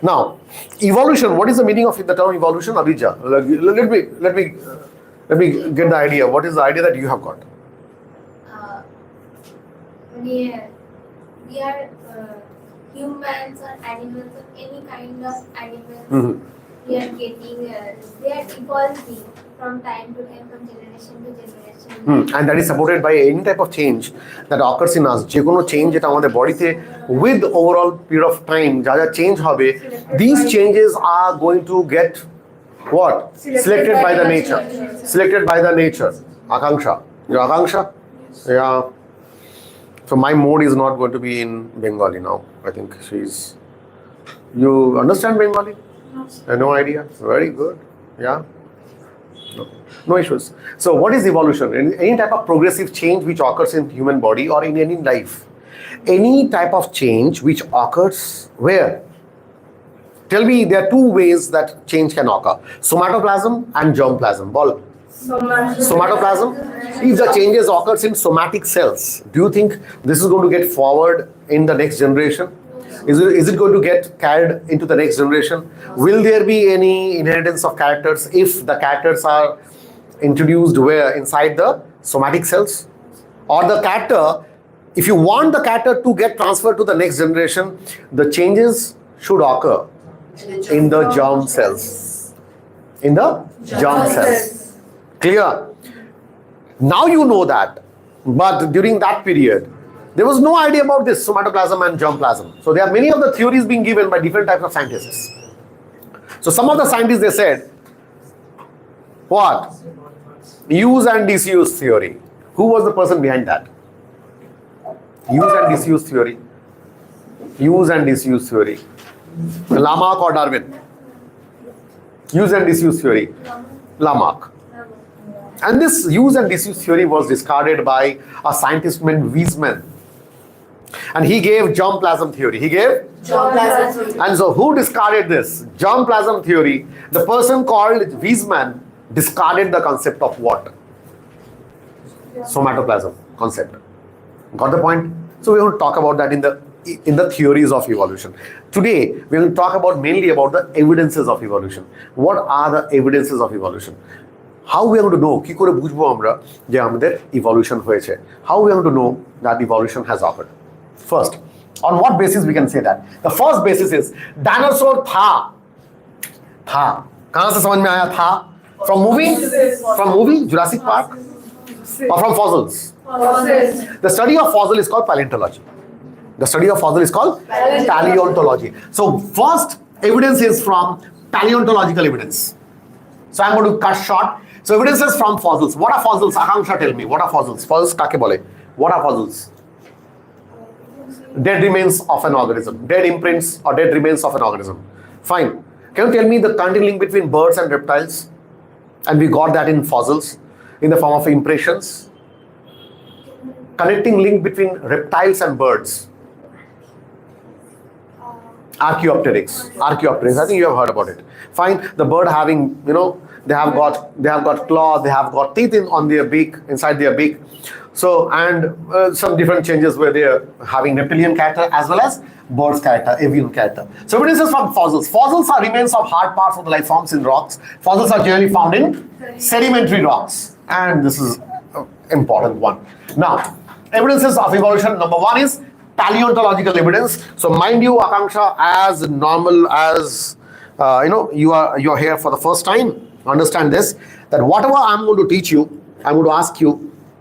Now, evolution. What is the meaning of the term evolution, Abhija? Let me get the idea. What is the idea that you have got? We are humans or animals or any kind of animals. We are getting, they are evolving from time to time, from generation to generation. And that is supported by any type of change that occurs in us. যে কোনো change যেটা আমাদের বডিতে with overall period of time যা যা change হবে, these changes are going to get what? Selected by the nature. Selected by the nature. Akanksha. Your Akanksha? Yeah. So my mode is not going to be in Bengali now. I think she's. You understand Bengali? No idea. Very good. Yeah. No issues. So what is evolution? Any type of progressive change which occurs in human body or in any life. Any type of change which occurs where? Tell me, there are two ways that change can occur. Somatoplasm and germplasm. Ball. Somatoplasm. If the changes occurs in somatic cells, do you think this is going to get forward in the next generation? Is it going to get carried into the next generation? Will there be any inheritance of characters if the characters are introduced where? Inside the somatic cells? Or the character, if you want the character to get transferred to the next generation, the changes should occur in the germ cells. In the germ cells. Clear? Now you know that. But during that period, there was no idea about this somatoplasm and germplasm. So there are many of the theories being given by different types of scientists. So some of the scientists, they said, what? Use and disuse theory. Who was the person behind that? Use and disuse theory. Use and disuse theory. Lamarck or Darwin? Use and disuse theory. Lamarck. And this use and disuse theory was discarded by a scientist named Weizmann. And he gave germplasm theory. He gave? Germplasm theory. And so who discarded this? Germplasm theory. The person called Weizmann discarded the concept of what? Somatoplasm concept. Got the point? So we're going to talk about that in the theories of evolution. Today, we're going to talk about mainly about the evidences of evolution. What are the evidences of evolution? How we are going to know কি করে বুঝবো আমরা যে আমাদের evolution হয়েছে? How we are going to know that evolution has occurred? First, on what basis we can say that? The first basis is dinosaur था. कहाँ से समझ में आया था? From movie Jurassic Park or from fossils? The study of fossil is called paleontology. The study of fossil is called paleontology. So first evidence is from paleontological evidence. So I'm going to cut short. So evidences from fossils. What are fossils? Akanksha, tell me. What are fossils? Fossils kake bole? What are fossils? Dead remains of an organism. Dead imprints or dead remains of an organism. Fine. Can you tell me the connecting link between birds and reptiles? And we got that in fossils in the form of impressions. Connecting link between reptiles and birds. Archaeopteryx. I think you have heard about it. Fine. The bird having, they have got claw, they have got teeth on their beak, inside their beak. So, and some different changes where they are having reptilian character as well as bird's character, avian character. So evidences from fossils. Fossils are remains of hard parts of the life forms in rocks. Fossils are generally found in sedimentary rocks. And this is an important one. Now, evidences of evolution, number one is paleontological evidence. So mind you, Akanksha, as normal as you're here for the first time, understand this, that whatever I'm going to teach you, I'm going to ask you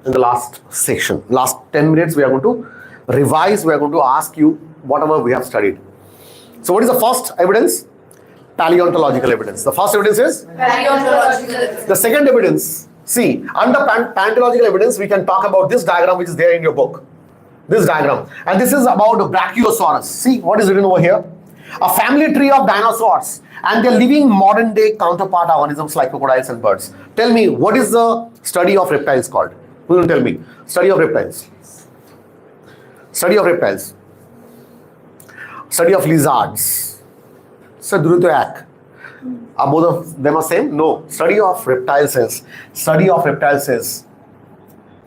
in the last section. Last 10 minutes, we are going to revise, we are going to ask you whatever we have studied. So what is the first evidence? Paleontological evidence. The first evidence is? Paleontological evidence. The second evidence, see, under paleontological evidence, we can talk about this diagram which is there in your book. This diagram. And this is about Brachiosaurus. See what is written over here? A family tree of dinosaurs and their living modern day counterpart organisms like crocodiles and birds. Tell me, what is the study of reptiles called? Who will tell me? Study of reptiles. Study of reptiles. Study of lizards. Sadrutoyak. Are both of them are same? No. Study of reptiles is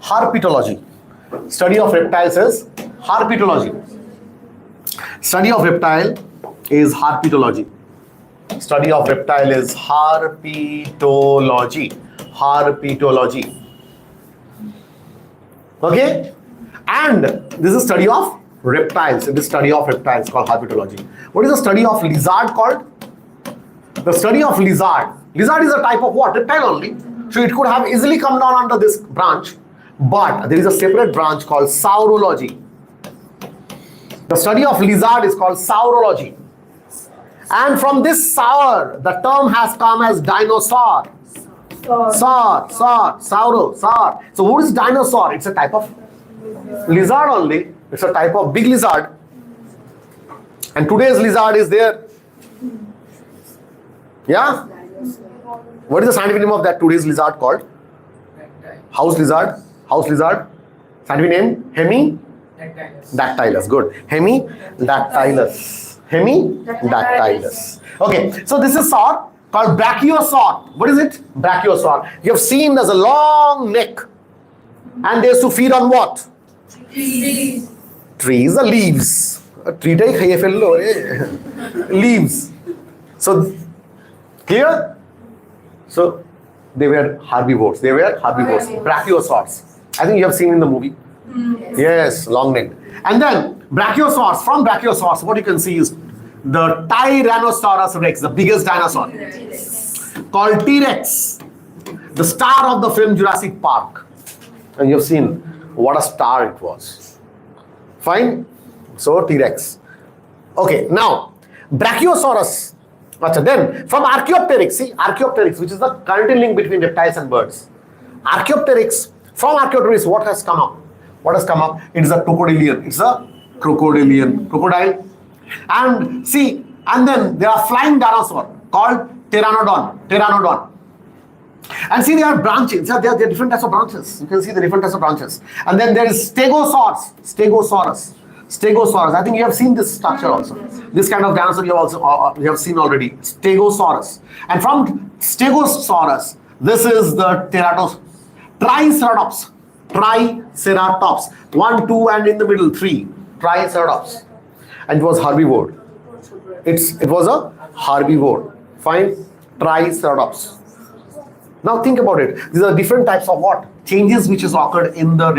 herpetology. Study of reptiles is herpetology. Study of reptile is herpetology. Study of reptile is herpetology. Herpetology. Okay? And this is study of reptiles. It is study of reptiles called herpetology. What is the study of lizard called? The study of lizard. Lizard is a type of what? Reptile only. So it could have easily come down under this branch. But there is a separate branch called saurology. The study of lizard is called saurology. And from this saur, the term has come as dinosaur. Sauro. So what is dinosaur? It's a type of lizard only. It's a type of big lizard. And today's lizard is there. Yeah? What is the scientific name of that today's lizard called? House lizard. House lizard. Scientific name? Hemidactylus. Good. Hemidactylus. Hemidactylus. Okay. So this is saur called brachiosaur. What is it? Brachiosaur. You have seen there's a long neck. And they used to feed on what? Trees. Trees are leaves. A tree take leaves. So clear? So they were herbivores. Brachiosaurs. I think you have seen in the movie. Yes, long neck. And then brachiosaurs. From brachiosaurs, what you can see is the Tyrannosaurus Rex, the biggest dinosaur, called T-Rex, the star of the film Jurassic Park. And you have seen what a star it was. Fine? So T-Rex. Okay, now Brachiosaurus. Then from Archaeopteryx, see Archaeopteryx, which is the current link between reptiles and birds. Archaeopteryx, from Archaeopteryx, what has come up? What has come up? It is a crocodilian. It's a crocodile. And see, and then there are flying dinosaur called Pteranodon. And see, they are branching. There are different types of branches. You can see the different types of branches. And then there is Stegosaurus. I think you have seen this structure also. This kind of dinosaur you have seen already. Stegosaurus. And from Stegosaurus, this is the Triceratops. 1, 2, and in the middle 3. Triceratops. And it was herbivore. It was a herbivore. Fine. Triceratops. Now think about it. These are different types of what? Changes which has occurred in the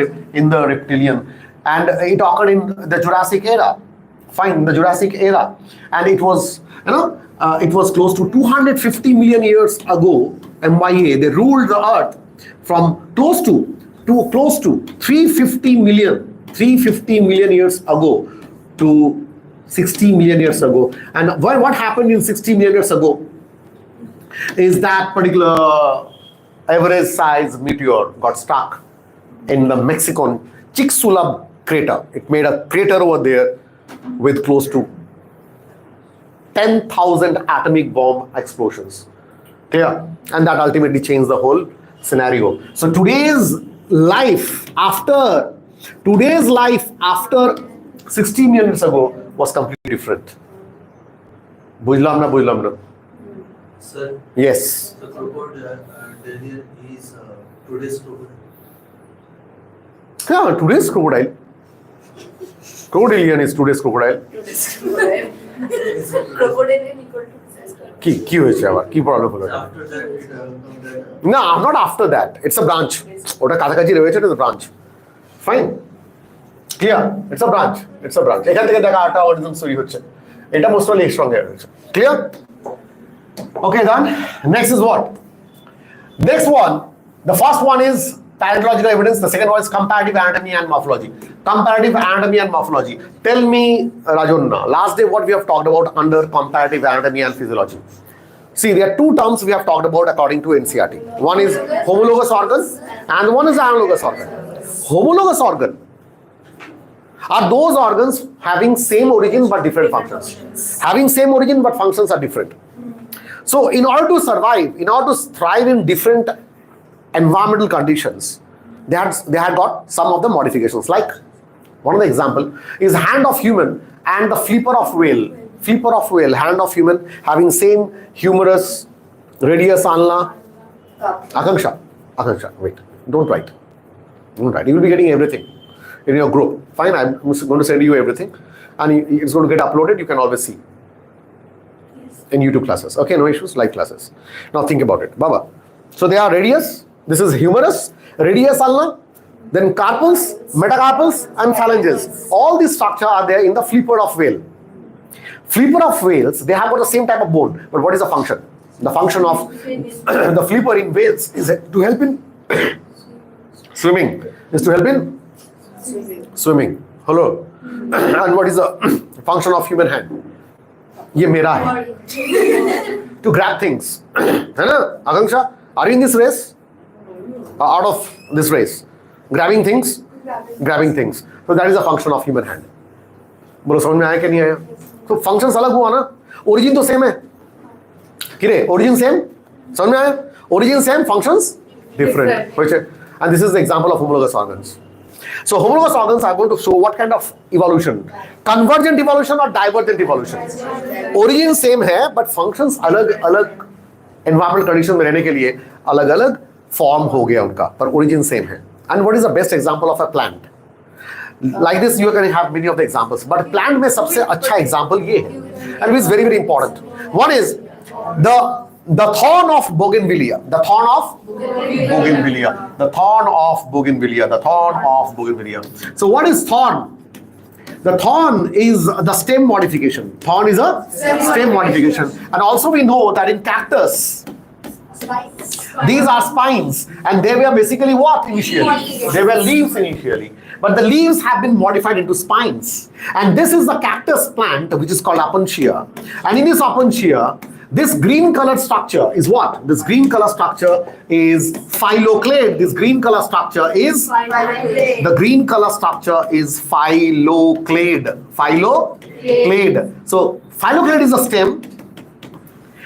reptilian. And it occurred in the Jurassic era. Fine, the Jurassic era. And it was, it was close to 250 million years ago, MYA, they ruled the earth from close to 350 million years ago to 60 million years ago. And what happened in 60 million years ago is that particular average size meteor got stuck in the Mexican Chicxulub crater. It made a crater over there with close to 10,000 atomic bomb explosions. Clear? And that ultimately changed the whole scenario. So today's life after 60 million years ago was completely different. Bujlam na. Sir, Yes. the crocodile is today's crocodile. Yeah, today's crocodile. Crocodilian is today's crocodile. Crocodile equal to disaster. কি হয়েছে আবার কি problem হলো After that, it না not after that, it's a branch. ওটা কাছাকাছি রয়েছে, it's a branch. Fine. Clear? It's a branch. এখান থেকে দেখা একটা অরিজিন স্টোরি হচ্ছে, এটা মোস্ট প্রবাবলি এর সঙ্গে রয়েছে. Clear? Okay, done. Next is what? Next one, the first one is paleontological evidence. The second one is comparative anatomy and morphology. Comparative anatomy and morphology. Tell me, Rajonna, last day what we have talked about under comparative anatomy and physiology. See, there are two terms we have talked about according to NCERT. One is homologous organ and one is analogous organ. Homologous organ are those organs having same origin but different functions. Having same origin but functions are different. So in order to survive, in order to thrive in different environmental conditions, they had got some of the modifications. Like one of the example is hand of human and the flipper of whale. Hand of human having same humerus, radius, ulna. Akanksha. Wait, don't write. You will be getting everything in your group. Fine, I'm going to send you everything, and it's going to get uploaded. You can always see. In YouTube classes. Okay, no issues, live classes. Now think about it. Baba. So they are radius. This is humerus, radius ulna, then carpals, metacarpals, and phalanges. All these structure are there in the flipper of whale. Flipper of whales, they have got the same type of bone, but what is the function? The function of the flipper in whales is to help in swimming. Is to help in swimming. Hello. And what is the function of human hand? ये मेरा है. To grab things. है ना? Akanksha, are you in this race? Out of this race? Grabbing things? Grabbing things. So that is the function of human hand. बोलो समझ में आया क्या नहीं आया? तो functions अलग हुआ ना? Origin तो same है. किरे? Origin same? समझ में आया? Origin same, functions different. And this is the example of homologous organs. So homologous organs are going to show what kind of evolution. Convergent evolution or divergent evolution. Origin same है, but functions अलग-अलग environmental condition में रहने के लिए अलग-अलग form हो गया उनका, पर origin same है. And what is the best example of a plant? Like this, you are going to have many of the examples, but plant में सबसे अच्छा example ये है, and it is very very important. One is the thorn of bougainvillea. The thorn of bougainvillea. The thorn of bougainvillea. The thorn of bougainvillea. So what is thorn? The thorn is the stem modification. Thorn is a stem modification. And also we know that in cactus, these are spines, and they were basically what initially? They were leaves initially. But the leaves have been modified into spines. And this is the cactus plant, which is called opuntia. And in this opuntia, this green colored structure is what? This green color structure is phylloclade. This green color structure is the green color structure is phylloclade. Phylloclade. So phylloclade is the stem,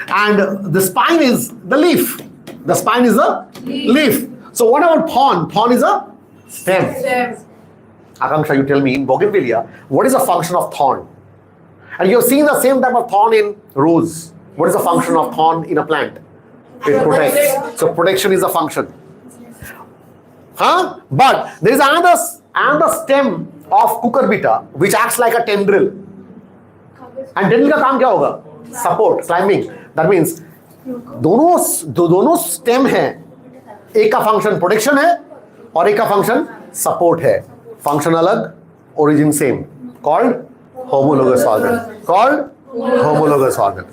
and the spine is the leaf. The spine is a leaf. So what about thorn? Thorn is a stem. Akanksha, you tell me, in bougainvillea, what is the function of thorn? And you have seen the same type of thorn in rose. What is the function of thorn in a plant? It protects. So protection is a function. Huh? But there is another stem of cucurbita which acts like a tendril. And tendril का काम क्या होगा? Support, climbing. That means दोनों stem है. एक का function protection है और एक का function support है. Function अलग, origin same. Called homologous organ. Called homologous organ.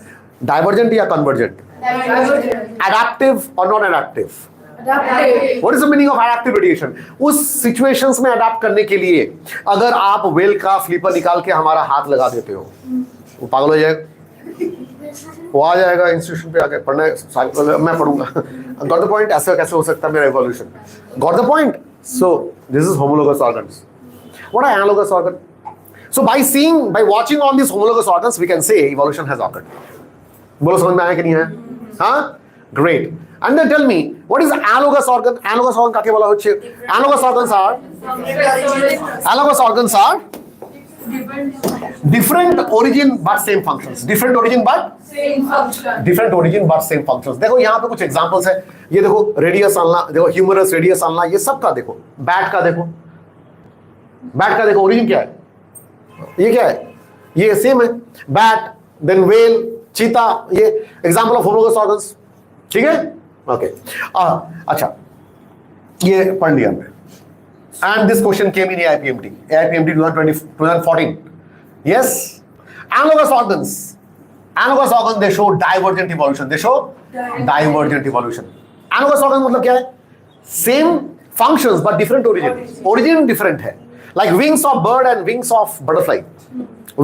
Divergent या convergent? Divergent. Adaptive or non-adaptive? Adaptive. What is the meaning of adaptive radiation? उस situations में adapt करने के लिए अगर आप whale का flipper निकाल के हमारा हाथ लगा देते हो, वो पागल हो जाएगा, वो आ जाएगा इंस्टीट्यूशन पे आके पढ़ना, मैं पढ़ूंगा. Got the point? ऐसा कैसे हो सकता है मेरा evolution? Got the point? So this is homologous organs. What are analogous organs? So by watching on these homologous organs, we can say evolution has occurred. बोलो समझ में आया कि नहीं है? हाँ? Great. And then tell me, what is analogous organ? Analogous organ काके बोला होच्छे? Analogous organs are different origin but same functions. Different origin but same function. Different origin but same functions. देखो यहाँ पे कुछ examples है. ये देखो radius ulna, देखो humerus, radius ulna, ये सब का देखो. Bat का देखो. Bat का देखो origin क्या है? ये क्या है? ये same है. Bat, then whale, चीता, ये एग्जाम्पल ऑफ होमोलोगस ऑर्गन्स. ठीक है? ओके. अच्छा, ये पढ़ लिया हमने. And this question came in AIPMT 2014. Yes, analogous organs. Analogous organ they show divergent evolution. They show divergent evolution. Analogous organ मतलब क्या है? Same functions but different origin. Origin different है. Like wings of bird and wings of butterfly.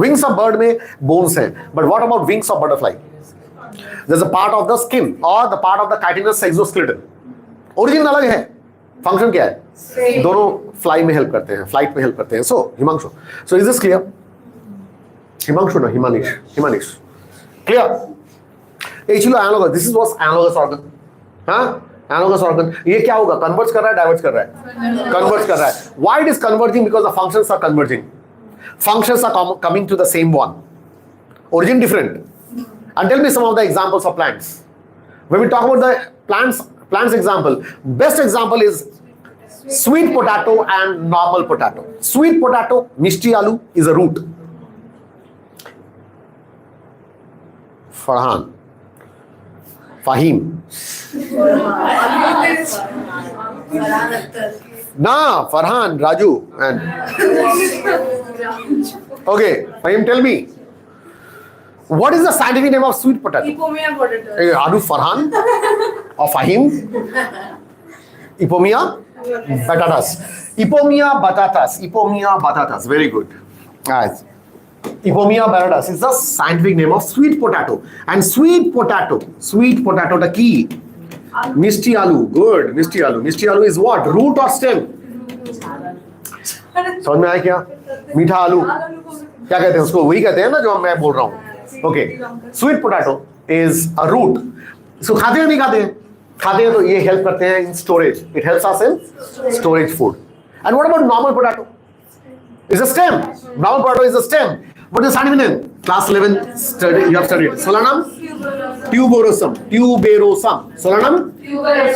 Wings of bird में bones हैं, but what about wings of butterfly? There's a part of the skin or the part of the chitinous exoskeleton. Origin अलग है, function क्या है? दोनों fly में help करते हैं, flight में help करते हैं. So Himanshu, so is this clear? Himanshu no, Himanish. Clear? Actually analogous. This is what's analogous organ. हाँ? Analogous organ. ये क्या होगा? Converge कर रहा है, diverge कर रहा है? Converge कर रहा है. Why it is converging? Because the functions are converging. Functions are coming to the same one. Origin different. And tell me some of the examples of plants. When we talk about the plants example, best example is sweet potato and normal potato. Sweet potato, mishti aloo, is a root. Farhan, Fahim ना, Farhan, Raju and okay, Fahim, tell me, what is the scientific name of sweet potato? Ipomia potato. Are you Farhan or Fahim? Ipomia batatas. Ipomia batatas. Ipomia batatas. Very good. Guys, Ipomia batatas is the scientific name of sweet potato. And sweet potato the key. Misti aloo. Good. Misti aloo. Misti aloo is what? Root or stem? समझ में आया क्या? मीठा आलू क्या कहते हैं उसको? वही कहते हैं ना जो मैं बोल रहा हूँ. Okay, sweet potato is a root. इसको खाते हैं नहीं खाते हैं? खाते हैं तो ये हेल्प करते हैं इन storage. It helps us in storage food. And what about normal potato? Is a stem. Normal potato is a stem. What is scientific name? Class 11 study you have studied. Solanum tuberosum. Tuberosum. Solanum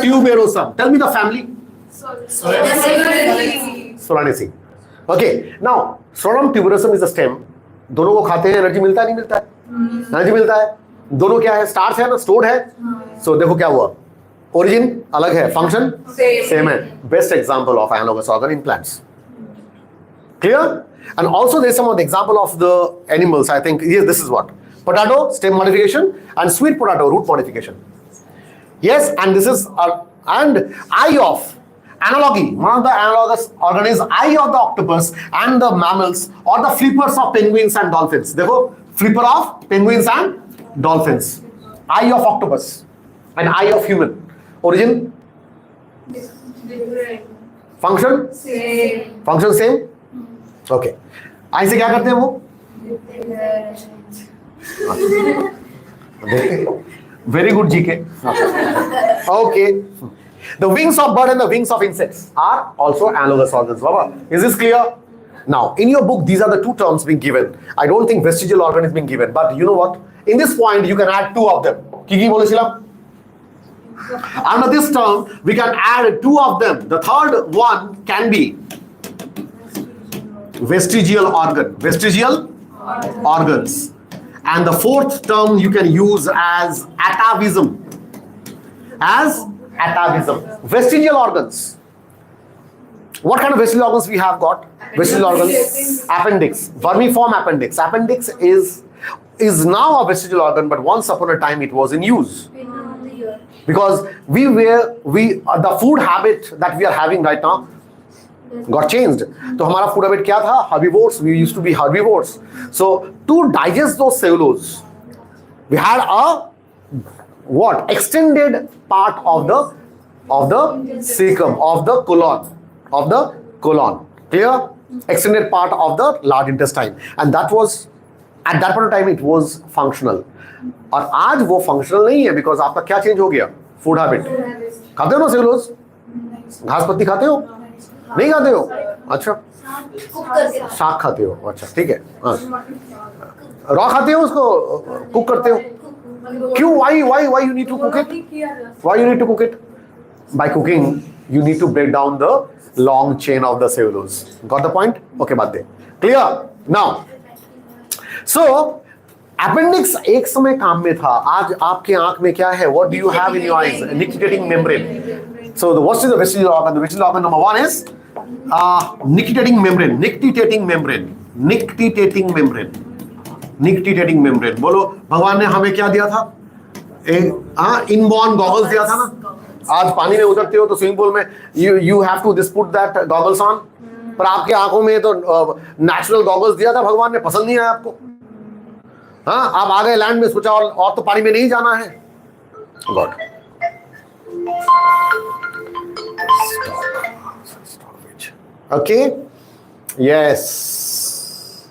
tuberosum. Tell me the family. Solanaceae. Okay, now Solanum tuberosum is a stem. दोनों को खाते हैं, energy मिलता है नहीं मिलता है? Energy मिलता है. दोनों क्या है? स्टार्च है ना, स्टोर्ड है. सो देखो क्या हुआ, ओरिजिन अलग है, फंक्शन सेम है. Best example of analogous organ in plants. Clear? And also there is some of the example of the animals. I think yes, this is what potato stem modification and sweet potato root modification. Yes, and this is and eye of analogy. One of the analogous organ is eye of the octopus and the mammals or the flippers of penguins and dolphins. देखो, flipper of penguins and dolphins. Eye of octopus and eye of human. Origin? Function? Same. Function same? Okay. आई से क्या करते हैं वो? Very good GK. Okay. The wings of bird and the wings of insects are also analogous organs. Baba, is this clear? Now, in your book, these are the two terms being given. I don't think vestigial organ is being given, but you know what? In this point, you can add two of them. Kiki bolechilam? Under this term, we can add two of them. The third one can be vestigial organ. Vestigial organs. And the fourth term you can use as atavism. As atavism. Vestigial organs. What kind of vestigial organs we have got? Vestigial organs. Appendix. Vermiform appendix. Appendix is now a vestigial organ, but once upon a time it was in use. Because the food habit that we are having right now got changed. So हमारा food habit क्या था? Herbivores. We used to be herbivores. So to digest those cellulose, we had a what? Extended part of the cecum, of the colon. Clear? Extended part of the large intestine, and that was at that point of time it was functional. और आज वो functional नहीं है because आपका क्या change हो गया? Food habit. खाते हो ना cellulose? घास पत्ती खाते हो? नहीं खाते हो? अच्छा, शाक खाते हो? अच्छा, ठीक है. रॉ खाते हो, उसको कुक करते हो? क्यों? Why you need to cook it? Why you need to cook it? By cooking, you need to break down the long chain of the cellulose. Got the point? Okay, बात दे. Clear? Now, so appendix एक समय काम में था. आज आपके आंख में क्या है? What do you have in your eyes? Nictitating membrane. So what is the vestigial organ? The vestigial organ number one is nictitating membrane. Nictitating membrane. Nictitating membrane. Nictitating membrane. बोलो, भगवान ने हमें क्या दिया था? इनबॉर्न गॉगल्स दिया था ना. आज पानी में उतरते हो तो स्विमिंग पूल में you have to just put that goggles on. पर आपके आंखों में तो नेचुरल गॉगल्स दिया था भगवान ने, पसंद नहीं आया आपको. हाँ, आप आ गए लैंड में, सोचा और तो पानी में नहीं जाना है. God. Okay. Yes.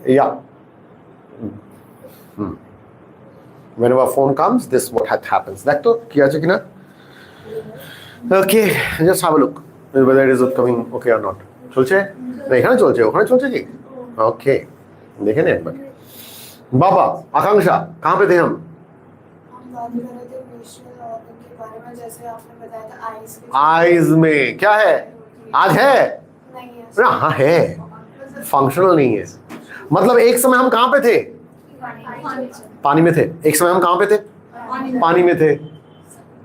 Yeah. Whenever phone comes, this is what happens. That to kiya che ki na? Okay, just have a look whether it is coming okay or not. চলছে? না এখানে চলছে, ওখানে চলছে কি? Okay. দেখে নেন একবার. बाबा, आकांक्षा, कहाँ पे थे हम? बात कर रहे थे विजुअल ऑर्गन के बारे में, जैसे आपने बताया था आईज के. आईज में क्या है? आज है? नहीं है. हाँ है, फंक्शनल नहीं है. मतलब एक समय हम कहाँ पे थे? पानी में थे। एक समय हम कहाँ पे थे? पानी में थे।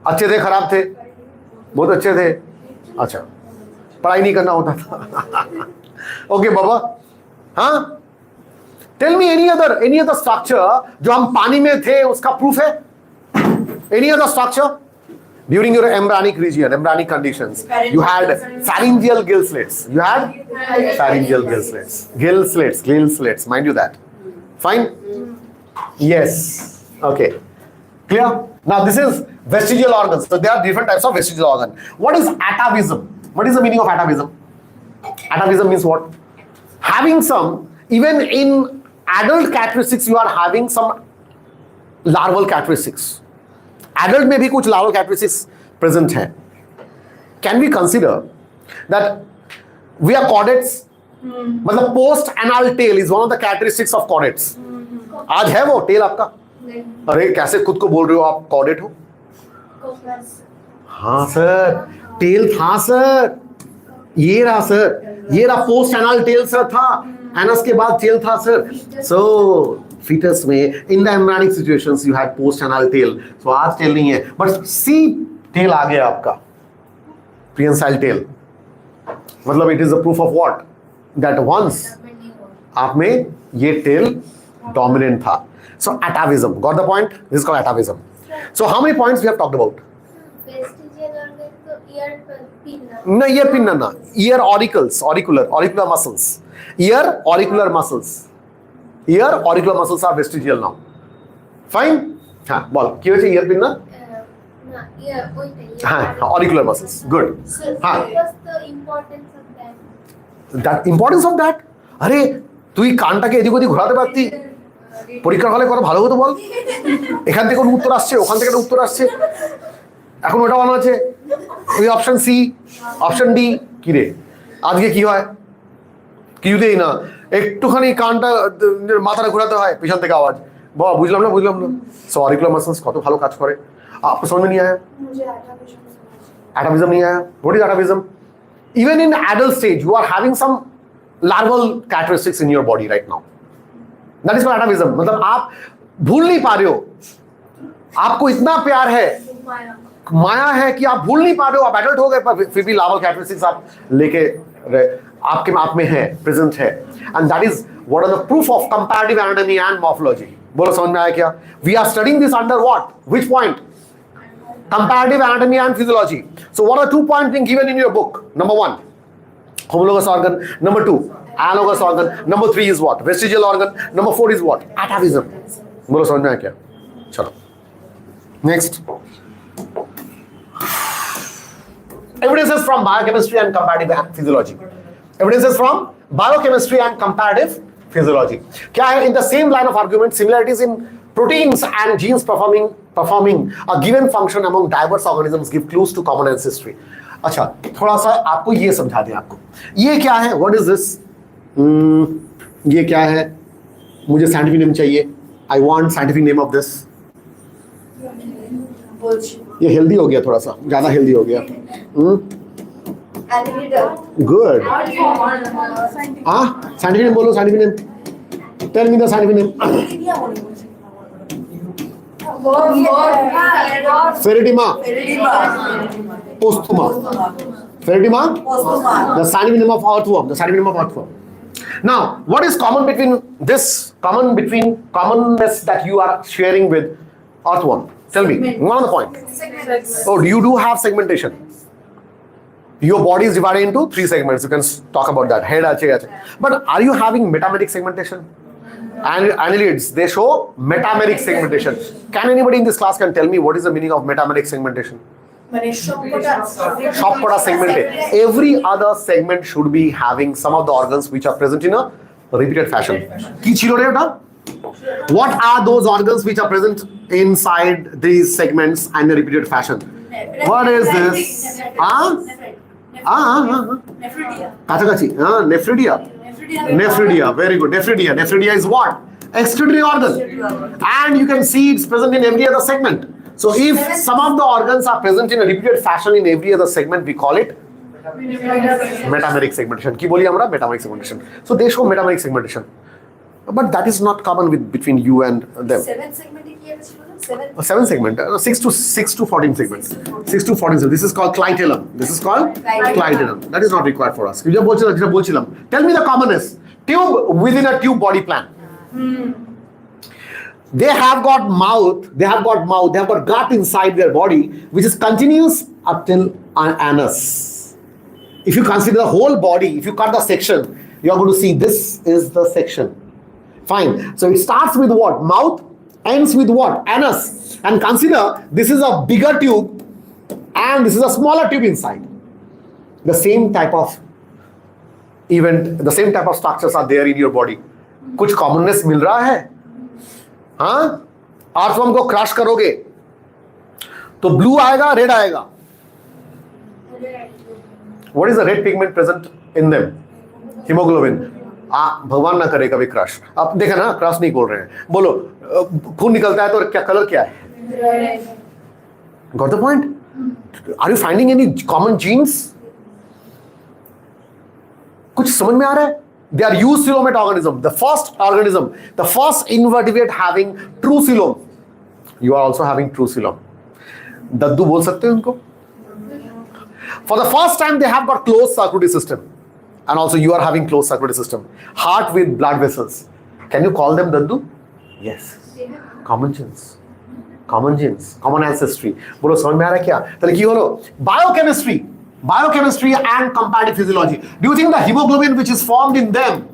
अच्छे थे, खराब थे? बहुत अच्छे थे। अच्छा, पढ़ाई नहीं करना होता था। ओके बाबा, हाँ, tell me any other structure जो हम पानी में थे उसका प्रूफ है? Any other structure during your embryonic region, embryonic conditions, you had pharyngeal gill slits. You had pharyngeal gill slits. Mind you that. Fine? Yes. Okay. Clear? Now this is vestigial organs. So there are different types of vestigial organ. What is atavism? What is the meaning of atavism? Atavism means what? Having some, even in adult characteristics, you are having some larval characteristics. Adult में भी कुछ larval characteristics present हैं. Can we consider that we are chordates? मतलब post anal tail is one of the characteristics of chordates. आज है वो tail आपका? अरे कैसे खुद को बोल रहे हो आप chordate हो? हाँ सर, tail था सर, ये रहा सर, ये रहा post anal tail सर था, anus के बाद tail था सर. So fetus में in the embryonic situations you had post anal tail. So आज tail नहीं है, but see tail आ गया आपका, prehensile tail. मतलब it is a proof of what? That once आप में ये tail dominant था. So atavism, got the point? This is called atavism. So how many points we have talked about? Vestigial organ तो ear pinna. No, ear pinna ना, ear auricles, auricular muscles. Ear auricular muscles. Ear auricular muscles are vestigial now. Fine? हाँ, बोल কি হয়েছে ear pinna? না, ear ওইটা. हाँ, auricular muscles. Good. हाँ. What's the importance of that? That importance of that? আরে তুই কানটাকে এদিক ওদিক ঘোরাতে পারতি, পরীক্ষার হলে কত ভালো হতো বল। এখান থেকে উত্তর আসছে, ওখান থেকে উত্তর আসছে, এখন ওটা ভালো আছে। ওই অপশন সি, অপশন ডি, কি রে আজকে কি হয়? কিছুতেই না, একটুখানি কানটা মাথাটা ঘোরাতে হয়, পিছন থেকে আওয়াজ, বাবা বুঝলাম না। সো অরিকুলার মাসলস কত ভালো কাজ করে। आपको समझ में नहीं आया? Atavism नहीं आया? What is atavism? Even in adult stage, you are having some larval characteristics in your body right now. That is called atavism. मतलब आप भूल नहीं पा रहे हो, आपको इतना प्यार है, माया है कि आप भूल नहीं पा रहे हो, आप एडल्ट हो गए पर फिर भी larval characteristics आप लेके आपके आप में है, प्रेजेंट है. And that is what are the proof of comparative anatomy and morphology. बोलो समझ में आया क्या? We are studying this under what? Which point? Comparative anatomy and physiology. So what are 2 points being given in your book? Number 1, homologous organ. Number 2, analogous organ. Number 3 is what? Vestigial organ. Number 4 is what? Atavism. बोलो समझ में आया क्या? चलो next. Evidences from biochemistry and comparative physiology. Evidences from biochemistry and comparative physiology. क्या है? In the same line of argument, similarities in proteins and genes performing a given function among diverse organisms give clues to common ancestry. अच्छा, थोड़ा सा आपको ये समझा दें आपको. ये क्या है? What is this? ये क्या है? मुझे scientific name चाहिए. I want scientific name of this. ये हेल्दी हो गया, थोड़ा सा ज्यादा हेल्दी हो गया. Good. हाँ, scientific name बोलो, scientific name. Tell me the scientific name. Ferritima. Postuma. Ferritima. The scientific name of earthworm. The scientific name of earthworm. Now, what is common between commonness that you are sharing with earthworm? Tell me. One of the point. Oh, you do have segmentation. Your body is divided into 3 segments. You can talk about that. Head, ache. But are you having metameric segmentation? Annelids, they show metameric segmentation. Can anybody in this class can tell me what is the meaning of metameric segmentation? Shopkota segmented. Every other segment should be having some of the organs which are present in a repeated fashion. Ki chilo re ota? What are those organs which are present inside these segments and in a repeated fashion? What is this? Kachi. Nephridia. Nephridia. Very good. Nephridia is what? Excretory organ. And you can see it's present in every other segment. So if some of the organs are present in a repeated fashion in every other segment, we call it metameric segmentation. Ki boli amra? Metameric segmentation. So they show metameric segmentation. but that is not common between you and them. 7th segment কি আছে ছিল না 7th 7 segment, 6 to 14 segment. 6 to 14 segment. This is called clientelum. This is called clientelum. That is not required for us. যেটা বলছিলাম. Tell me the commonness. Tube within a tube body plan. They have got mouth. They have got gut inside their body, which is continuous up till anus. If you consider the whole body, if you cut the section, you are going to see this is the section. Fine. So it starts with what? Mouth, ends with what? Anus. And consider this is a bigger tube and this is a smaller tube inside. The same type of event, the same type of structures are there in your body. कुछ commonness मिल रहा है? हाँ? Earthworm को crush करोगे तो blue आएगा, red आएगा. What is the red pigment present in them? Hemoglobin. भगवान ना करे कभी क्रश. अब देखा ना, क्रश नहीं बोल रहे हैं. बोलो खून निकलता है तो क्या कलर क्या है? Got the point? Are you finding any common genes? कुछ समझ में आ रहा है? They are eucoelomate organism. The first invertebrate having true coelom. You are also having true coelom. दद्दू बोल सकते हैं उनको? For the first time they have got closed circulatory system. And also you are having closed circulatory system. Heart with blood vessels. Can you call them Daddu? Yes. Common genes. Common ancestry. बोलो समझ में आ रहा है क्या? तो की बोलो Biochemistry and comparative physiology. Do you think the hemoglobin which is formed in them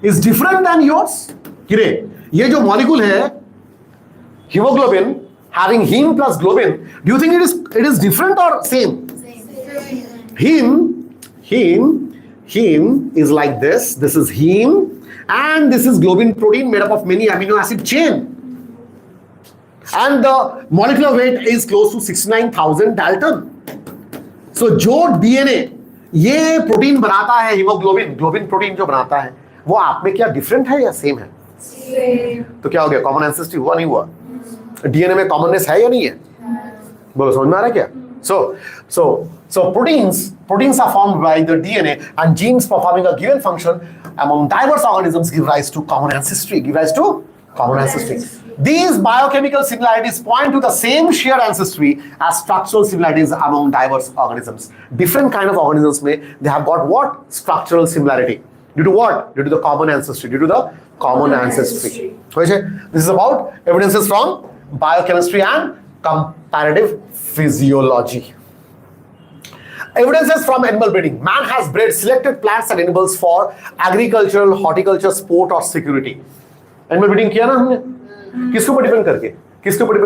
is different than yours? किरे ये जो molecule है hemoglobin having heme plus globin, do you think it is different or same? Heme is like this. This is heme, and this is globin protein made up of many amino acid chain. And the molecular weight is close to 69,000 Dalton. So जो DNA ये protein बनाता है, globin protein जो बनाता है, वो आप में क्या डिफरेंट है या सेम है? तो क्या हो गया? कॉमन एंसेस्ट्री हुआ नहीं हुआ? डीएनए में कॉमननेस है या नहीं है? बोलो समझ में आ रहा है क्या? So proteins are formed by the DNA, and genes performing a given function among diverse organisms give rise to common ancestry. These biochemical similarities point to the same shared ancestry as structural similarities among diverse organisms. Different kind of organisms they have got what? Structural similarity. Due to what? Due to the common ancestry. This is about evidences from biochemistry and comparative physiology. Evidences from animal breeding. Man has bred selected plants and animals for agricultural, horticulture, sport or security. Animal breeding किया ना हमने? किसके ऊपर depend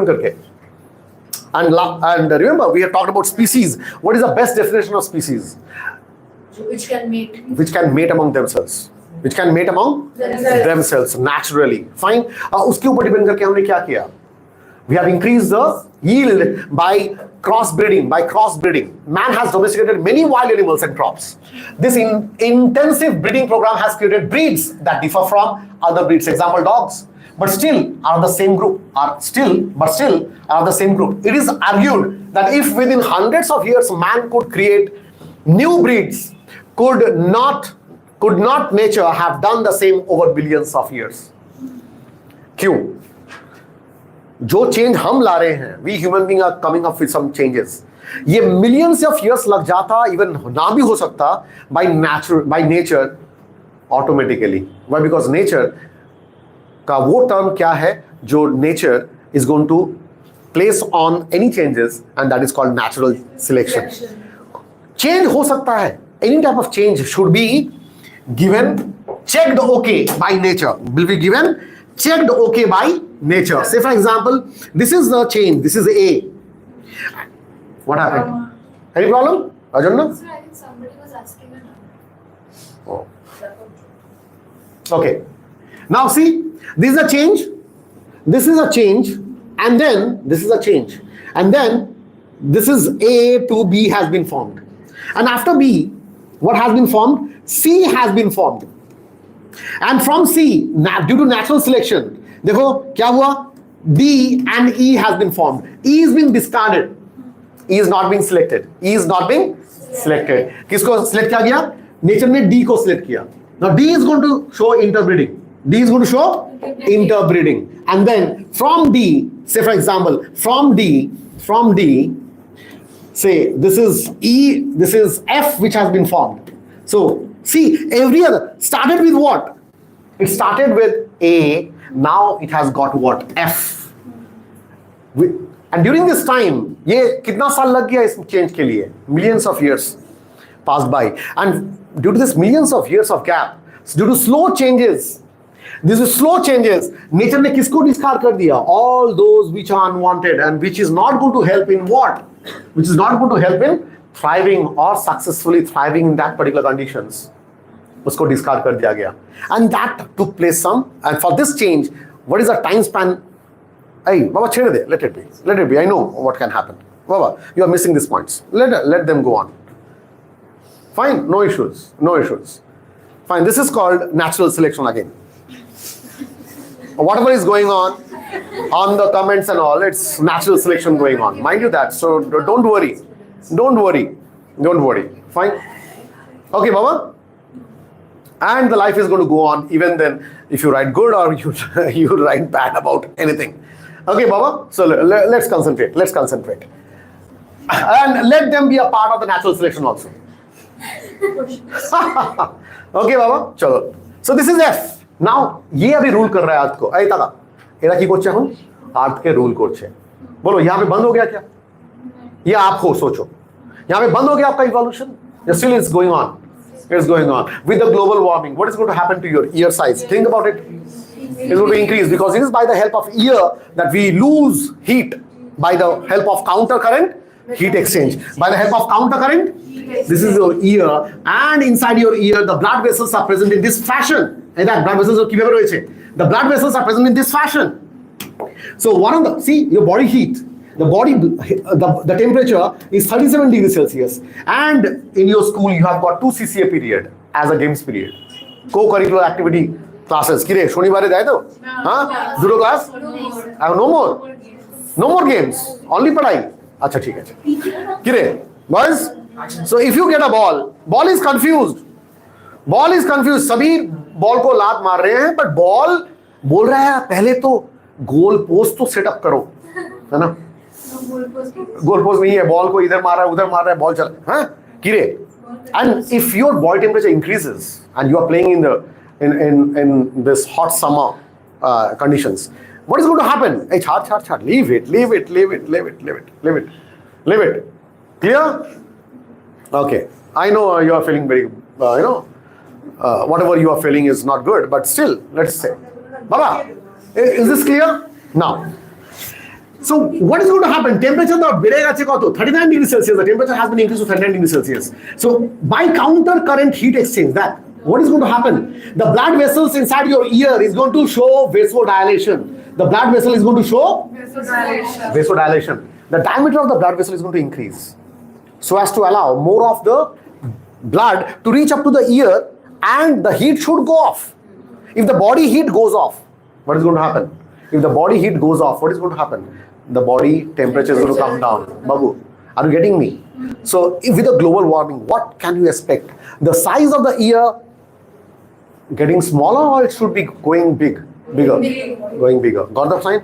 करके? And remember we have talked about species. What is the best definition of species? Which can mate among themselves. Naturally. Fine. उसके ऊपर depend करके हमने क्या किया? We have increased the yield by crossbreeding. Man has domesticated many wild animals and crops. This intensive breeding program has created breeds that differ from other breeds. Example, dogs. But still are the same group. It is argued that if within hundreds of years man could create new breeds, could not nature have done the same over billions of years? क्यों? जो change हम ला रहे हैं, we human beings are coming up with some changes. ये millions of years लग जाता, even ना भी हो सकता by nature automatically. Why? Because nature का वो टर्म क्या है जो nature is going to place on any changes, and that is called natural selection. Change हो सकता है. Any type of change should be given checked okay by nature. Will be given checked okay by nature. Say for example, this is the change. This is A. What happened? Any problem? Rajanna? Sir, I think somebody was asking a number. Oh. Okay. Now see, this is a change. And then this is a change. And then this is A to B has been formed. And after B, what has been formed? C has been formed. And from C, due to natural selection, देखो क्या हुआ? D and E has been formed. E is being discarded. E is not being selected. किसको select किया गया? Nature ने D को select किया. Now D is going to show interbreeding. D is going to show interbreeding. And then from D, say for example, from D, say this is E, this is F which has been formed. So see, every other started with what? It started with A, now it has got what? F. And during this time, ये कितना साल लग गया इस change के लिए? Millions of years passed by. And due to this millions of years of gap, due to slow changes, nature ने किसको discard कर दिया? All those which are unwanted and which is not going to help in what? Which is not going to help in thriving or successfully thriving in that particular conditions. उसको discard कर दिया गया. And that took place some. And for this change, what is the time span? Hey, Baba, chhede de. Let it be. Let it be. I know what can happen. Baba, you are missing these points. Let them go on. Fine, no issues. No issues. Fine, this is called natural selection again. Whatever is going on the comments and all, it's natural selection going on. Mind you that. So don't worry. Don't worry. Don't worry. Fine. Okay, Baba? And the life is going to go on even then if you write good or you write bad about anything. Okay, Baba? So let's concentrate. Let's concentrate. And let them be a part of the natural selection also. Okay, Baba? Chalo. So this is F. Now, ये अभी rule कर रहा है अर्थ को. ऐ ताका. Era की कोच्चे हूँ? अर्थ के रूल कोच्चे. बोलो यहाँ पे बंद हो गया क्या? ये आप हो सोचो. यहाँ पे बंद हो गया आपका evolution? Still it's going on. It's going on. With the global warming, what is going to happen to your ear size? Think about it. It's going to increase because it is by the help of ear that we lose heat by the help of counter current heat exchange. By the help of counter current, this is your ear, and inside your ear, the blood vessels are present in this fashion. And that blood vessels are the blood vessels are present in this fashion. So one of the see your body heat. The temperature is 37 degrees Celsius, and in your school you have got 2 CCA period as a games period, co-curricular activity classes. Kire, shonibare jai to? Huh? Judo class? No more games. Only padhai. Acha, theek hai. Kire, boys. So if you get a ball is confused. सभी ball को लात मार रहे हैं, but ball बोल रहा है पहले तो गोल पोस्ट तो सेटअप करो, है ना? गोल पोस्ट नहीं है, बॉल को इधर मार रहा है उधर मार रहा है, बॉल चल हाँ किरे. And if your body temperature increases and you are playing in this hot summer conditions, what is going to happen? Hey, chart. Leave it. Clear? Okay. I know you are feeling very, whatever you are feeling is not good, but still, let's say. Baba, is this clear? Now. So what is going to happen? Temperature the 39 degrees Celsius. The temperature has been increased to 39 degrees Celsius. So by counter current heat exchange, what is going to happen? The blood vessels inside your ear is going to show vasodilation. The blood vessel is going to show vasodilation. The diameter of the blood vessel is going to increase, so as to allow more of the blood to reach up to the ear, and the heat should go off. If the body heat goes off, what is going to happen? If the body heat goes off, what is going to happen? The body temperature is going to come down. Babu, are you getting me? So with the global warming, what can you expect? The size of the ear getting smaller, or it should be going bigger? Going bigger. Got the sign?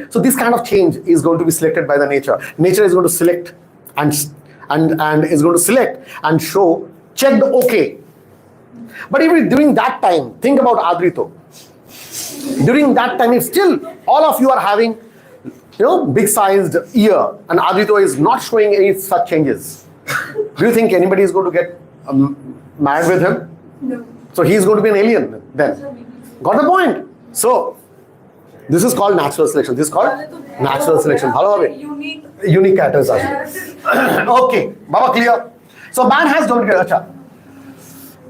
So this kind of change is going to be selected by the nature. Nature is going to select and is going to select and show checked okay. But even during that time, think about Adrito. During that time, if still all of you are having, big sized ear, and Adrito is not showing any such changes, do you think anybody is going to get married with him? No. So he is going to be an alien then. Got the point? So this is called natural selection. This is called natural selection. Hello, unique characters. Okay, Baba, clear? So man has done it.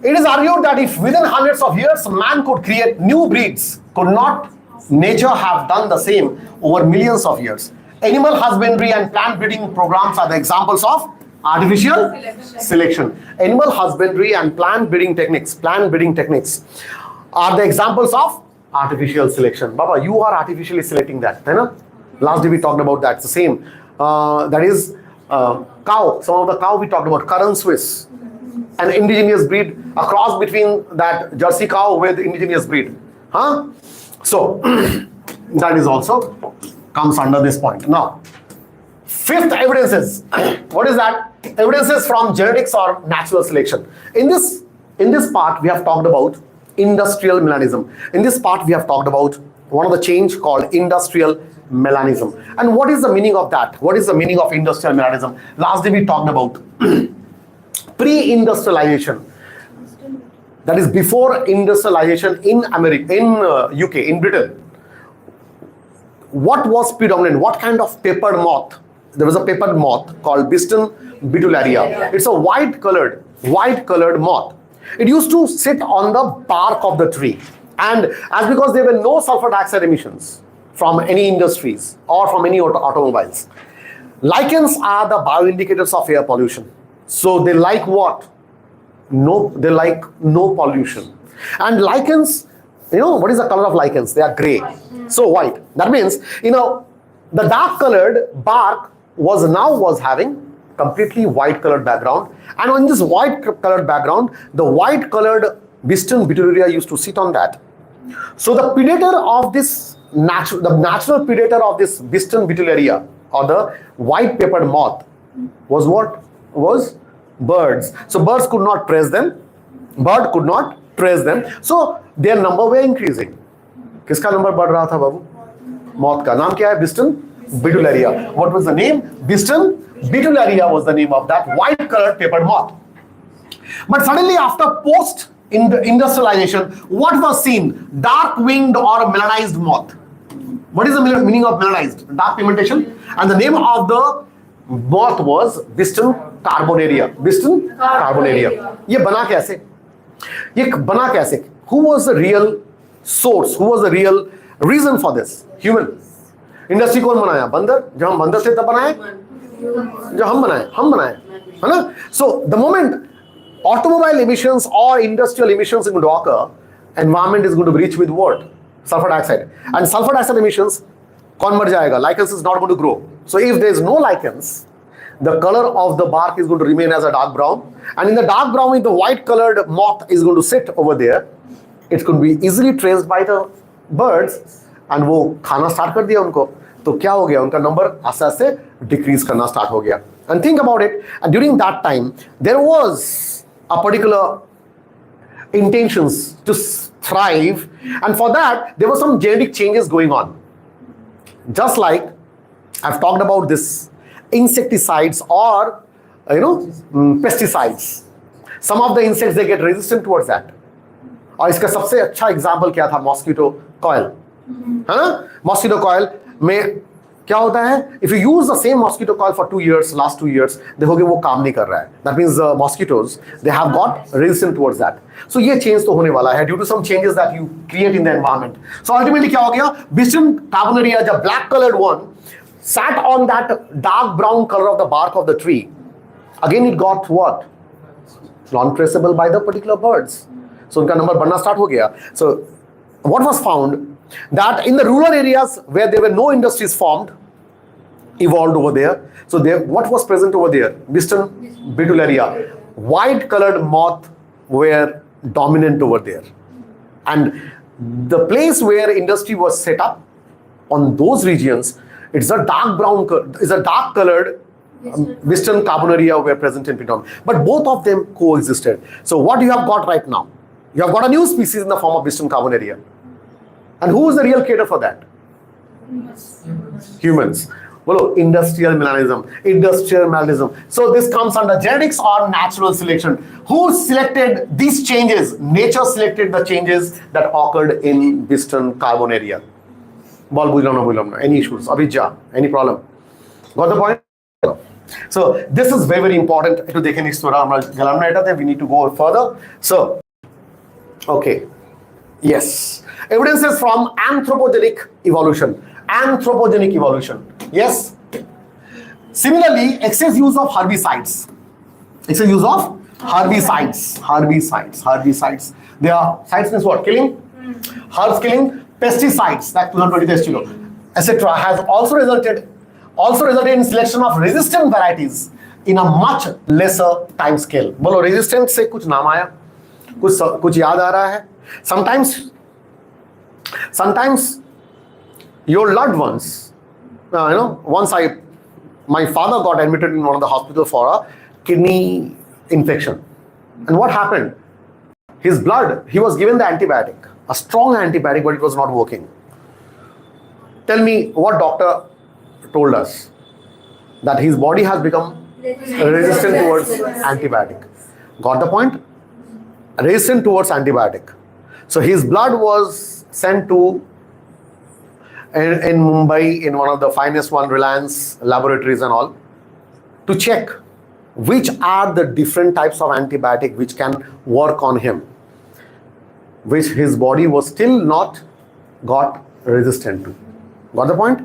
It is argued that if within hundreds of years man could create new breeds, could not nature have done the same over millions of years? Animal husbandry and plant breeding programs are the examples of artificial selection. Animal husbandry and plant breeding techniques are the examples of artificial selection. Baba, you are artificially selecting that. Last day we talked about that. It's the same. That is cow. Some of the cow we talked about. Curran Swiss. An indigenous breed, a cross between that Jersey cow with indigenous breed. Huh? So, that is also comes under this point. Now, fifth evidences. What is that? Evidences from genetics or natural selection. In this part, we have talked about industrial melanism. In this part, we have talked about one of the change called industrial melanism. And what is the meaning of that? What is the meaning of industrial melanism? Last day we talked about pre-industrialization. That is before industrialization in America, in UK, in Britain. What was predominant? What kind of papered moth? There was a papered moth called Biston betullaria. It's a white-colored moth. It used to sit on the bark of the tree. And as because there were no sulfur dioxide emissions from any industries or from any automobiles, lichens are the bioindicators of air pollution. So they like what? They like no pollution. And lichens, what is the color of lichens? They are gray. So white. That means, the dark colored bark was having completely white colored background. And on this white colored background, the white colored Biston betullaria used to sit on that. So the predator of this the natural predator of this Biston betullaria or the white papered moth was what? Was birds. So birds could not trace them. Bird could not trace them. So their number were increasing. किसका number बढ़ रहा था बाबू? Moth का नाम क्या है? Biston betullaria. What was the name? Biston betullaria was the name of that white colored papered moth. But suddenly after post-industrialization, what was seen? Dark-winged or melanized moth. What is the meaning of melanized? Dark pigmentation. And the name of the moth was Biston carbonaria. Biston carbonaria. ये बना कैसे? Who was the real source? Who was the real reason for this? Human. Industry कौन बनाया? बंदर. जब हम बंदर थे तब बनाए? जो हम बनाए, है ना? So the moment automobile emissions or industrial emissions are going to occur, environment is going to breach with what? Sulfur dioxide. And sulfur dioxide emissions, कौन मर जाएगा? Lichens is not going to grow. So if there is no lichens, the color of the bark is going to remain as a dark brown. And in the dark brown, if the white colored moth is going to sit over there, it's going to be easily traced by the birds. And वो खाना start कर दिया उनको. तो क्या हो गया? उनका number आस्ते decrease करना start हो गया. And think about it. And during that time, there was a particular intentions to thrive, and for that there were some genetic changes going on. Just like I've talked about this insecticides or pesticides. Some of the insects, they get resistant towards that. और इसका सबसे अच्छा example क्या था? Mosquito coil, है ना? Mosquito coil में क्या होता है? If you use the same mosquito coil for 2 years, last 2 years, देखोगे वो काम नहीं कर रहा है. That means the mosquitoes, they have got resistant towards that. So ये change तो होने वाला है due to some changes that you create in the environment. So ultimately क्या हो गया? Biston carbonaria, the black colored one, sat on that dark brown color of the bark of the tree. Again it got what? Non-traceable by the particular birds. So उनका number बढ़ना start हो गया. So what was found? That in the rural areas where there were no industries formed, evolved over there. So there, what was present over there? Biston betullaria. White colored moth were dominant over there. And the place where industry was set up, on those regions, it's a dark brown, it's a dark colored Biston carbonaria were present in predominant. But both of them coexisted. So what you have got right now? You have got a new species in the form of Biston carbonaria. And who is the real cater for that? Humans. Well, industrial melanism. So this comes under genetics or natural selection. Who selected these changes? Nature selected the changes that occurred in Biston carbonaria. Any issues? Abhijja? Any problem? Got the point? So this is very, very important. We need to go further. So, okay. Yes. Evidences from anthropogenic evolution. Yes. Similarly, excess use of herbicides. They are, sites means what? Killing? Herbs killing. Pesticides, like 2020 etc. has also resulted in selection of resistant varieties in a much lesser time scale. बोलो resistance से कुछ नाम आया, कुछ याद आ रहा है? Sometimes your loved ones, once my father got admitted in one of the hospital for a kidney infection, and what happened? His blood, he was given the antibiotic, a strong antibiotic, but it was not working. Tell me what doctor told us? That his body has become resistant towards antibiotic. Got the point? Resistant towards antibiotic. So his blood was sent to in Mumbai, in one of the finest one, Reliance laboratories and all, to check which are the different types of antibiotic which can work on him, which his body was still not got resistant to. Got the point?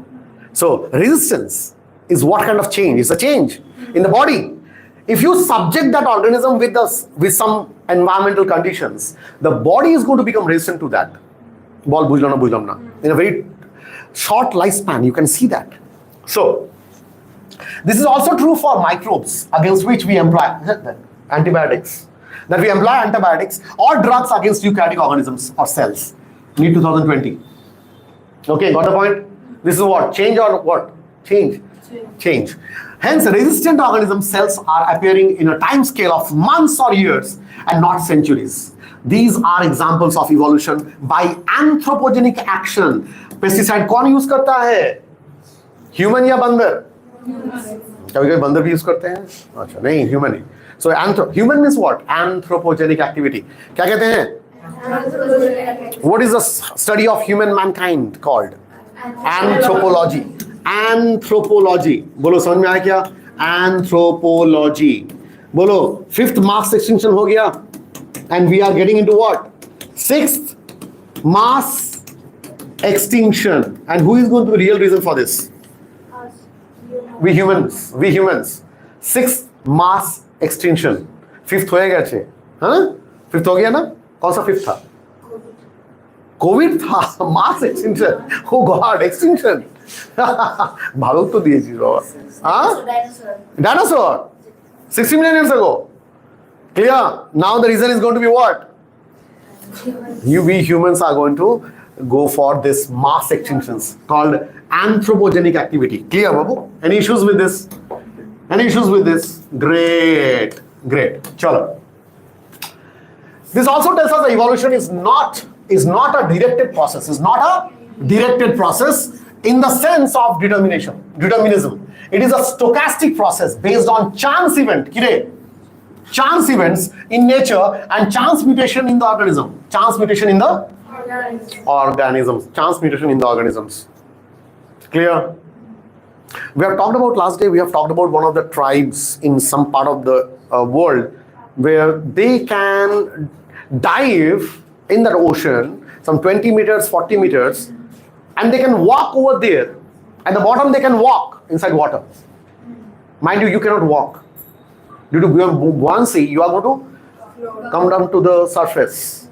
So resistance is what kind of change? It's a change in the body. If you subject that organism with some environmental conditions, the body is going to become resistant to that. In a very short lifespan, you can see that. So this is also true for microbes against which we employ antibiotics. That we employ antibiotics or drugs against eukaryotic organisms or cells. NEET 2020. Okay, got the point? This is what? Change or what? Change. Hence, resistant organism cells are appearing in a time scale of months or years and not centuries. These are examples of evolution by anthropogenic action. Pesticide कौन use करता है? Human या बंदर? कभी-कभी बंदर भी use करते हैं? अच्छा नहीं, human he. So human means what? Anthropogenic activity. क्या कहते हैं? What is the study of human mankind called? Anthropology. Anthropology. बोलो समझ में आया क्या? Anthropology. बोलो 5th mass extinction हो गया, and we are getting into what? 6th mass extinction. And who is going to be the real reason for this? We humans. 6th mass extinction. 5th हो गया छे? हाँ? 5th हो गया ना? कौन सा 5th था? कोविड था. Mass extinction. Oh God, extinction. भावुक तो दिए चीज बाबा. हाँ? Dinosaur. 60 million years ago. Clear? Now the reason is going to be what? We humans are going to go for this mass extinctions called anthropogenic activity. Clear, Babu? Any issues with this? Great. Chalo. This also tells us that evolution is not a directed process. It's not a directed process in the sense of determinism. It is a stochastic process based on chance events in nature and chance mutation in the organism. Chance mutation in the organisms. Clear? We have talked about last day, we have talked about one of the tribes in some part of the world where they can dive in that ocean some 20 meters, 40 meters, and they can walk over there. At the bottom they can walk inside water. Mind you, you cannot walk. Due to buoyancy, you are going to come down to the surface.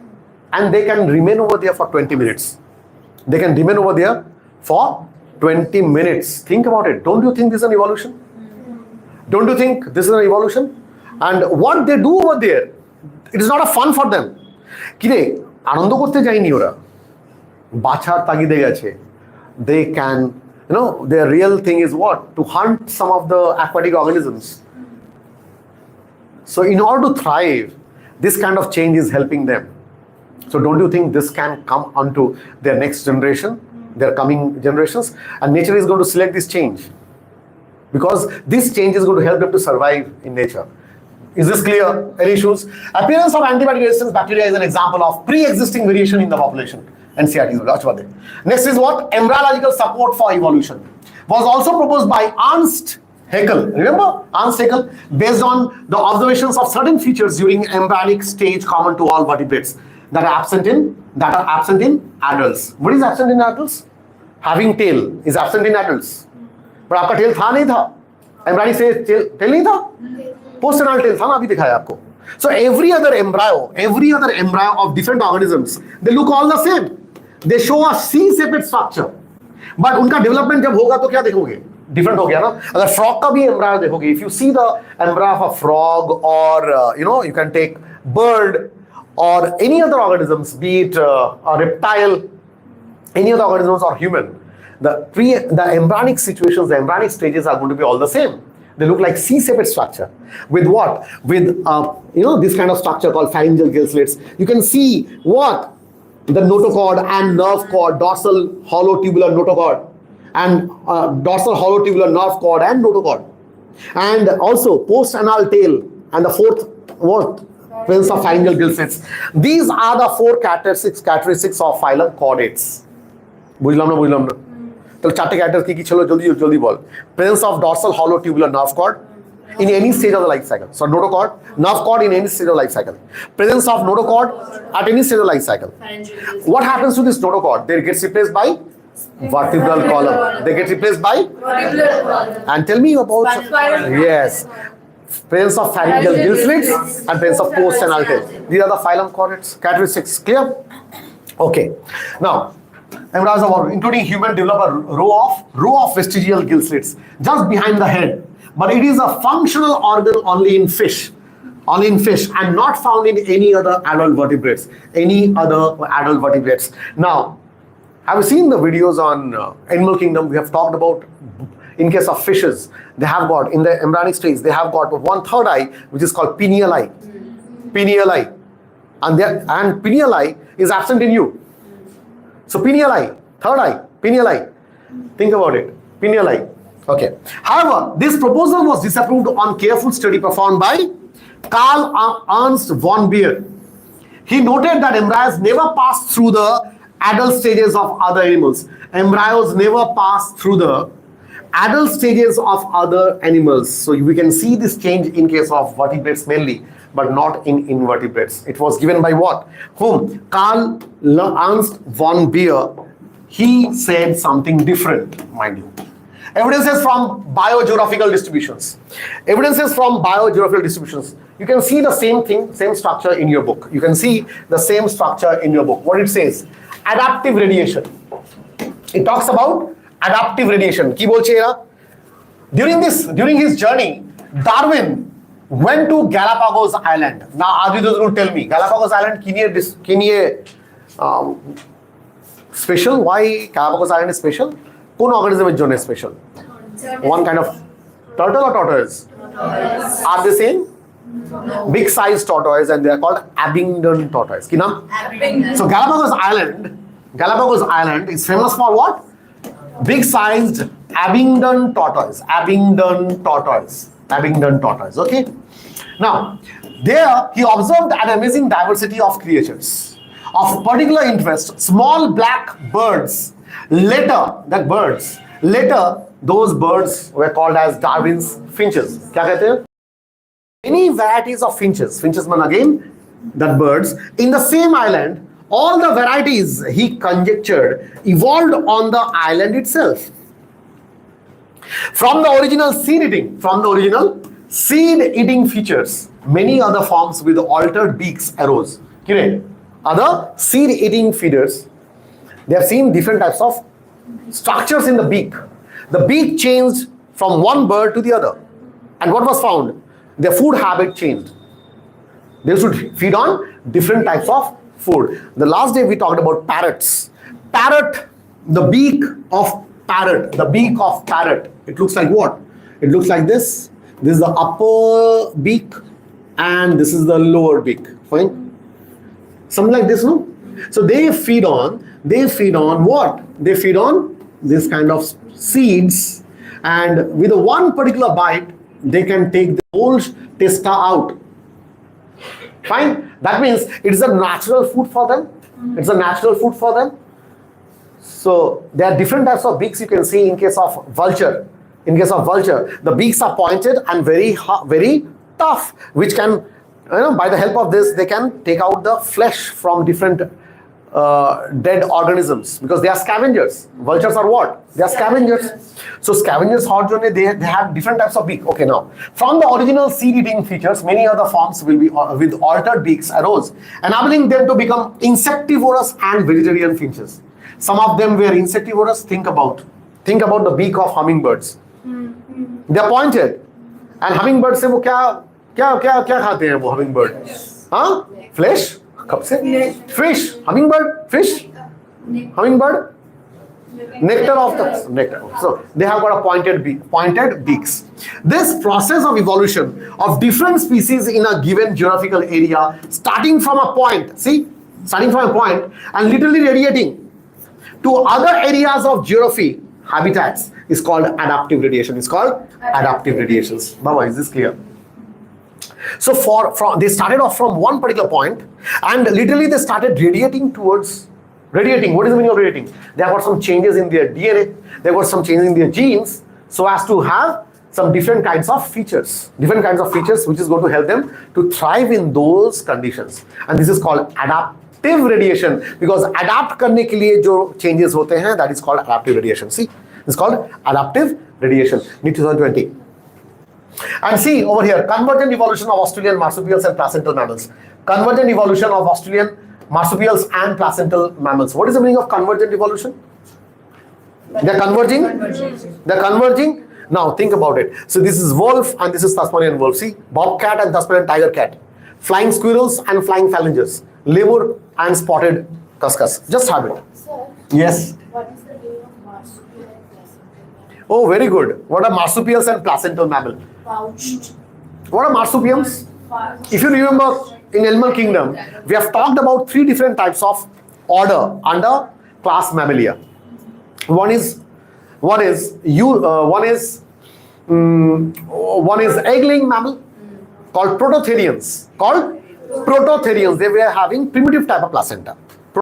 And they can remain over there for 20 minutes. Think about it. Don't you think this is an evolution? And what they do over there, it is not a fun for them. কিরে আনন্দ করতে যায়নি ওরা, বাছার তাগিদে গেছে. They can, their real thing is what? To hunt some of the aquatic organisms. So in order to thrive, this kind of change is helping them. So don't you think this can come onto their next generation, their coming generations? And nature is going to select this change, because this change is going to help them to survive in nature. Is this clear? Any issues? Appearance of antibiotic resistance bacteria is an example of pre-existing variation in the population. NCERT. Next is what? Embryological support for evolution. Was also proposed by Ernst Haeckel. Remember Ernst Haeckel? Based on the observations of certain features during embryonic stage common to all vertebrates that are absent in adults. What is absent in adults? Having tail is absent in adults. But आपका tail था नहीं था? Embryonic stage tail नहीं था? Posternal tail था ना, अभी दिखाया आपको. So every other embryo of different organisms, they look all the same. They show a C-shaped structure. But उनका डेवलपमेंट जब होगा तो क्या देखोगे, डिफरेंट हो गया ना. अगर फ्रॉग का भी एम्ब्रायो देखोगे, if you see the embryo of a frog और you can take bird or any other organisms, be it a reptile, any other organisms or human, the embryonic situations, the embryonic stages are going to be all the same. They look like C-shaped structure. With what? With this kind of structure called pharyngeal gill slits. You can see what? The notochord and nerve cord, dorsal hollow tubular notochord, and dorsal hollow tubular nerve cord and notochord. And also post-anal tail, and the fourth, what? Presence of pharyngeal gill slits. These are the 4 characteristics of phylum chordates. বুঝলাম না তাহলে চারটে character কি ছিল জলদি বল. Presence of dorsal hollow tubular nerve cord in any stage of the life cycle. So notochord, nerve cord in any stage of life cycle. Presence of notochord at any stage of life cycle. What happens to this notochord? They get replaced by vertebral column. They get replaced by Vertebral column. and tell me about yes. Presence of pharyngeal gill slits and presence of post-anal tail. These are the phylum chordates characteristics. Clear? Okay. Now, embryos of including human develop a row of vestigial gill slits just behind the head, but it is a functional organ only in fish, and not found in any other adult vertebrates. Now, have you seen the videos on animal kingdom? We have talked about. In case of fishes, they have got, in the embryonic stage, they have got 1/3 eye, which is called pineal eye. And pineal eye is absent in you. So pineal eye, third eye, pineal eye. Think about it, pineal eye. Okay. However, this proposal was disapproved on careful study performed by Carl Ernst von Baer. He noted that embryos never pass through the adult stages of other animals. Embryos never pass through the adult stages of other animals. So we can see this change in case of vertebrates mainly, but not in invertebrates. It was given by what? Whom? Carl Ernst von Baer. He said something different, mind you. Evidences from biogeographical distributions. You can see the same thing, same structure in your book. You can see the same structure in your book. What it says? Adaptive radiation. It talks about adaptive radiation. কি বলছে এরা? During his journey, Darwin went to Galapagos Island. Now Aditya is going to tell me Galapagos Island কি নিয়ে special? Why Galapagos Island is special? কোন অর্গানিজমের জন্য special? One kind of turtle or tortoise? Are they same? Big size tortoise, and they are called Abingdon tortoise. কি নাম? So Galapagos Island is famous for what? Big sized Abingdon tortoise. Okay. Now, there he observed an amazing diversity of creatures. Of particular interest, small black birds. Later, those birds were called as Darwin's finches. क्या कहते हैं? Many varieties of finches. Finches mean again that birds in the same island. All the varieties, he conjectured, evolved on the island itself. From the original seed-eating features, many other forms with altered beaks arose. Other seed-eating feeders, they have seen different types of structures in the beak. The beak changed from one bird to the other. And what was found? Their food habit changed. They should feed on different types of food. The last day we talked about parrots. The beak of parrot. It looks like what? It looks like this. This is the upper beak and this is the lower beak. Fine? Something like this, no? So they feed on what? They feed on this kind of seeds, and with one particular bite, they can take the whole testa out. Fine? That means it is a natural food for them. So there are different types of beaks you can see in case of vulture. The beaks are pointed and very tough, which can, by the help of this, they can take out the flesh from different dead organisms, because they are scavengers. Vultures are what? They are scavengers. So scavengers, they have different types of beak. Okay, now from the original seed-eating features, many other forms will be with altered beaks arose, enabling them to become insectivorous and vegetarian finches. Some of them were insectivorous. Think about the beak of hummingbirds. They are pointed. And hummingbird से वो क्या खाते हैं वो hummingbird? हाँ? Flesh? कब से? Fish. Hummingbird? Fish? Hummingbird? Nectar of the nectar. So they have got a pointed beaks. This process of evolution of different species in a given geographical area, starting from a point and literally radiating to other areas of geography, habitats, is called adaptive radiation. It's called adaptive radiations. Baba, is this clear? So they started off from one particular point and literally they started radiating towards. Radiating, what is the meaning of radiating? They have got some changes in their DNA, they have got some changes in their genes, so as to have some different kinds of features which is going to help them to thrive in those conditions. And this is called adaptive radiation, because adapt करने के लिए जो changes होते हैं, that is called adaptive radiation. See, it's called adaptive radiation. NEET 2020. And see over here, convergent evolution of Australian marsupials and placental mammals. Convergent evolution of Australian marsupials and placental mammals. What is the meaning of convergent evolution? They're converging. They're converging. Now think about it. So this is wolf and this is Tasmanian wolf. See, bobcat and Tasmanian tiger cat. Flying squirrels and flying phalangers. Lemur and spotted cuscus. Just have it. Sir, Yes. what is the meaning of marsupial and placental? Oh, very good. What are marsupials and placental mammal? Pouched. What are marsupials? If you remember, in Animal Kingdom, we have talked about 3 different types of order under class Mammalia. One is egg-laying mammal called prototherians. They were having primitive type of placenta.